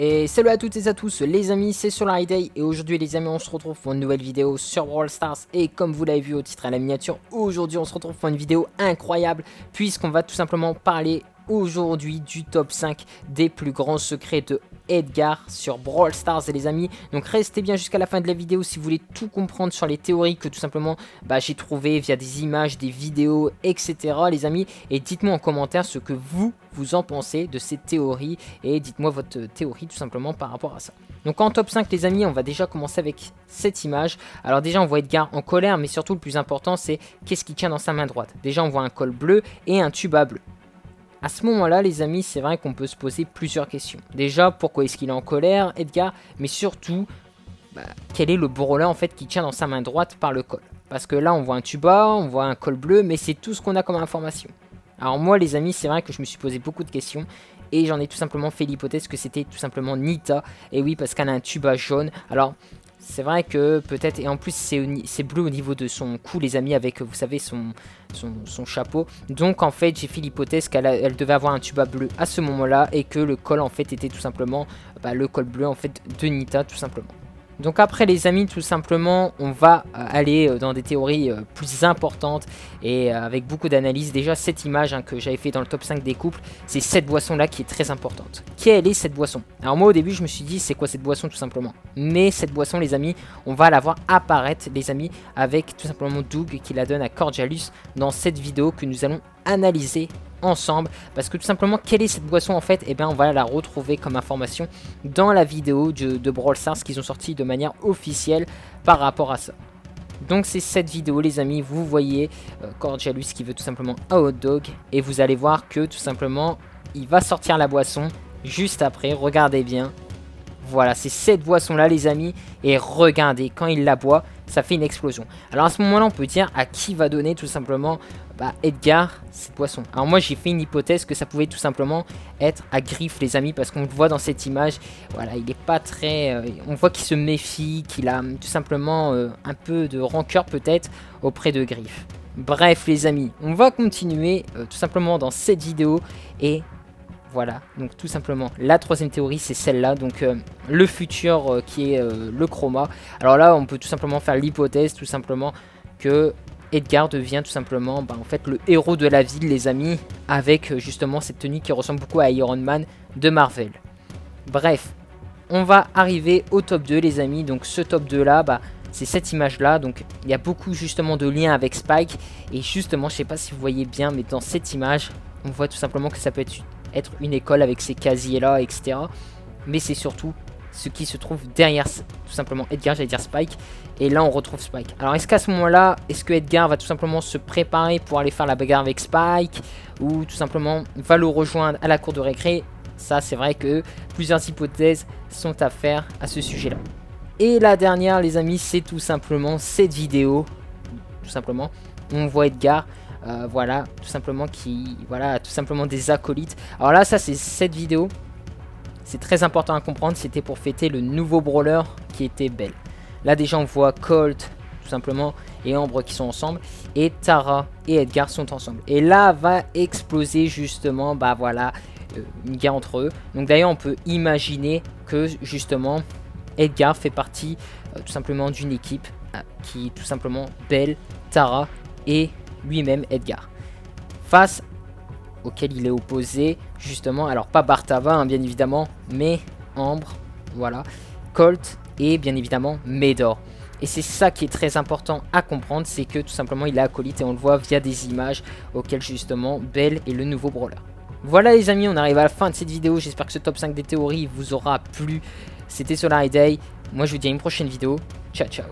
Et salut à toutes et à tous les amis, c'est SolarIday et aujourd'hui les amis on se retrouve pour une nouvelle vidéo sur Brawl Stars. Et comme vous l'avez vu au titre et à la miniature, aujourd'hui on se retrouve pour une vidéo incroyable puisqu'on va tout simplement parler aujourd'hui du top 5 des plus grands secrets de Edgar sur Brawl Stars les amis. Donc restez bien jusqu'à la fin de la vidéo si vous voulez tout comprendre sur les théories que tout simplement j'ai trouvé via des images, des vidéos, etc. les amis. Et dites-moi en commentaire ce que vous en pensez de ces théories et dites-moi votre théorie tout simplement par rapport à ça. Donc en top 5 les amis, on va déjà commencer avec cette image. Alors déjà on voit Edgar en colère, mais surtout le plus important c'est qu'est-ce qu'il tient dans sa main droite. Déjà on voit un col bleu et un tuba bleu. À ce moment-là, les amis, c'est vrai qu'on peut se poser plusieurs questions. Déjà, pourquoi est-ce qu'il est en colère, Edgar? Mais surtout, quel est le brawler en fait qui tient dans sa main droite par le col? Parce que là, on voit un tuba, on voit un col bleu, mais c'est tout ce qu'on a comme information. Alors moi, les amis, c'est vrai que je me suis posé beaucoup de questions et j'en ai tout simplement fait l'hypothèse que c'était tout simplement Nita. Et oui, parce qu'elle a un tuba jaune. Alors, c'est vrai que peut-être, et en plus c'est bleu au niveau de son cou les amis, avec vous savez son chapeau. Donc en fait j'ai fait l'hypothèse qu'elle devait avoir un tuba bleu à ce moment là et que le col en fait était tout simplement le col bleu en fait de Nita tout simplement. Donc après les amis, tout simplement, on va aller dans des théories plus importantes et avec beaucoup d'analyses. Déjà cette image que j'avais fait dans le top 5 des couples, c'est cette boisson là qui est très importante. Quelle est cette boisson? Alors moi au début je me suis dit c'est quoi cette boisson tout simplement. Mais cette boisson les amis, on va la voir apparaître les amis avec tout simplement Doug qui la donne à Cordialus dans cette vidéo que nous allons analyser ensemble, parce que tout simplement quelle est cette boisson en fait, et bien on va la retrouver comme information dans la vidéo de Brawl Stars qu'ils ont sorti de manière officielle par rapport à ça. Donc c'est cette vidéo les amis, vous voyez Cordialus qui veut tout simplement un hot dog et vous allez voir que tout simplement il va sortir la boisson juste après, regardez bien. Voilà, c'est cette boisson là les amis, et regardez, quand il la boit, ça fait une explosion. Alors à ce moment là on peut dire à qui va donner tout simplement Edgar cette boisson. Alors moi j'ai fait une hypothèse que ça pouvait tout simplement être à Griff les amis, parce qu'on le voit dans cette image, voilà, il est pas très... on voit qu'il se méfie, qu'il a tout simplement un peu de rancœur peut-être auprès de Griff. Bref les amis, on va continuer tout simplement dans cette vidéo et... Voilà, donc tout simplement, la troisième théorie, c'est celle-là, donc le futur qui est le chroma. Alors là, on peut tout simplement faire l'hypothèse, tout simplement, que Edgar devient tout simplement, en fait, le héros de la ville, les amis, avec justement cette tenue qui ressemble beaucoup à Iron Man de Marvel. Bref, on va arriver au top 2, les amis, donc ce top 2-là, c'est cette image-là, donc il y a beaucoup justement de liens avec Spike, et justement, je sais pas si vous voyez bien, mais dans cette image, on voit tout simplement que ça peut être une école avec ces casiers là, etc. Mais c'est surtout ce qui se trouve derrière tout simplement Edgar, j'allais dire Spike. Et là on retrouve Spike. Alors est-ce qu'à ce moment-là, est-ce que Edgar va tout simplement se préparer pour aller faire la bagarre avec Spike, ou tout simplement va le rejoindre à la cour de récré? Ça c'est vrai que plusieurs hypothèses sont à faire à ce sujet là. Et la dernière les amis, c'est tout simplement cette vidéo. Tout simplement, on voit Edgar voilà, tout simplement tout simplement des acolytes. Alors là, ça c'est cette vidéo. C'est très important à comprendre. C'était pour fêter le nouveau brawler qui était Belle. Là déjà, on voit Colt tout simplement et Ambre qui sont ensemble, et Tara et Edgar sont ensemble. Et là va exploser justement, voilà, une guerre entre eux. Donc d'ailleurs, on peut imaginer que justement Edgar fait partie tout simplement d'une équipe qui tout simplement Belle, Tara et lui-même Edgar, face auquel il est opposé justement, alors pas Bartava bien évidemment, mais Ambre, voilà, Colt et bien évidemment Médor. Et c'est ça qui est très important à comprendre, c'est que tout simplement il est acolyte et on le voit via des images auxquelles justement Belle est le nouveau brawler. Voilà les amis, on arrive à la fin de cette vidéo, j'espère que ce top 5 des théories vous aura plu. C'était SolarIday, moi je vous dis à une prochaine vidéo, ciao ciao.